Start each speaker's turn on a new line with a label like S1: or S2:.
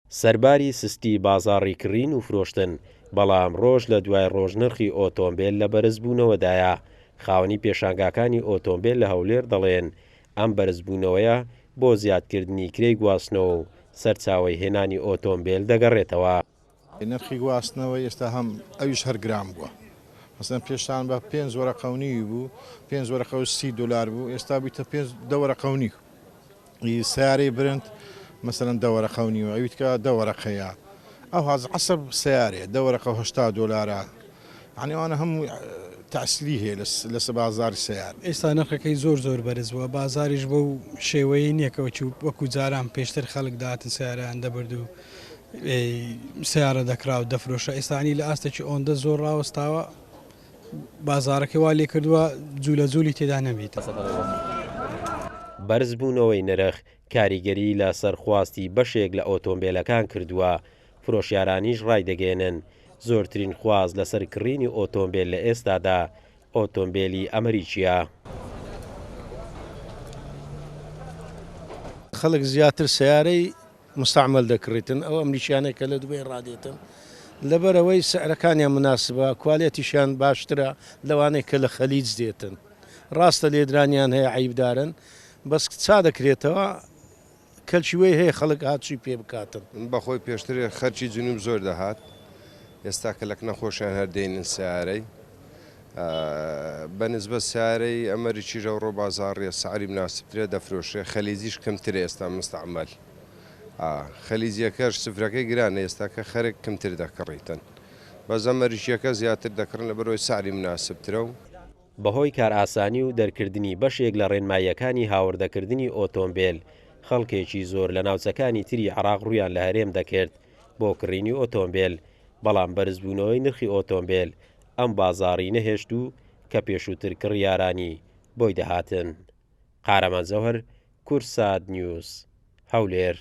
S1: سەرباری سستی بازاڕی کڕین و فرۆشتن، بەڵام ڕۆژ لە دوای ڕۆژ نرخی ئۆتۆمبیل لە بەرزبوونەوەدایە. خاوەنی پێشانگاکانی ئۆتۆمبیل لە هەولێر دەڵێن ئەم بەرزبوونەوەیە بۆ زیادکردنی کرێی گواستنەوە و سەرچاوەی هێنانی ئۆتۆمبیل دەگەڕێتەوە.
S2: نرخی گواستنەوە ئێستا هەم ئەویش هەر گرام بووە. مەسەڵەن پێشان بە 5 وەرەقەونی بوو، 5 وەرەقە و 30 دلار بوو، ئێستا بیتە 2 وەرەقەونی. سیارەی برند مەسەڵەن 2 وەرەقەونی و ئەویتکە 2 وەرەقەیە. ئەو حەسەب سیارێ 2 وەرەقە 80 دلارە. یعنی ئەوانە هەموو تەعسیلی هەیە لەسەر بازاڕی سیار.
S3: ئێستا نرخەکەی زۆر بەرز بووە، بازاریش بەو شێوەیە نییەکەوە وەکو جاران پێشتر خەڵک داهاتن سیارەیان دەبرد و سیارە دەکرا و دەفرۆشە. ئێستانی لە ئاستێکی ئۆندە زۆر ڕاوەستاوە، بازارەکەی وا لێ کردووە جوو لە جوولی تێدا نەبیت.
S1: بەرزبوونەوەی نرخ کاریگەری لە سەرخواستی بەشێک لە ئۆتۆمبیلەکان کردووە. فرۆشیارانیش ڕایدەگەێنن زۆرترین خواز لەسەر کڕینی ئۆتۆمبیل لە ئێستادا ئۆتۆمبیلی ئەمریکیە.
S4: خەڵک زیاتر سیارەی مستعمل دەکڕێتن، ئەو ئەمریکیانێک کە لە دوێ ڕادێتن لەبەرەوەی سعرەکانیان مناسبە، کوالێتیشان باشترە لەوانەیە کە لە خەلیج دێتن. ڕاستە لێدرانیان هەیە عیبدارن، بەس چا دەکرێتەوە کەلچیوەی هەیە خەڵک هاتووی پێ بکاتن.
S5: بەخۆی پێشترێ خەرچی جنوب زۆر دەهات، ئێستا کە لەک نەخۆشیان هەردەینن سیارەی بەنسبە سیارەی ئەمریکی ڕەو ڕۆ بازاڕیە سعری مناسبترێ دەفرۆشێ، خەلیزیش کەمترە ئێستا مستعمل. خەلیزیەکەش سفرەکەی گرانە ئێستا کە خەرێک کەمتر دەکڕیتن، بەس ئەمریکیەکە زیاتر دەکڕن لە بەرەوەی سعری مناسبترە و
S1: بەهۆی کار ئاسانی و دەرکردنی بەشێک لە ڕێنماییەکانی هاوردەکردنی ئۆتۆمبیل، خەڵکێکی زۆر لە ناوچەکانی تری عێراق ڕوویان لە هەرێم دەکرد بۆ کڕینی ئۆتۆمبیل، بەڵام بەرزبوونەوەی نرخی ئۆتۆمبیل ئەم بازاڕی نەهێشت و کە پێشووتر کڕیارانی بۆی دەهاتن. قارەمان زەوهەر، کورسات نیوز، هەولێر.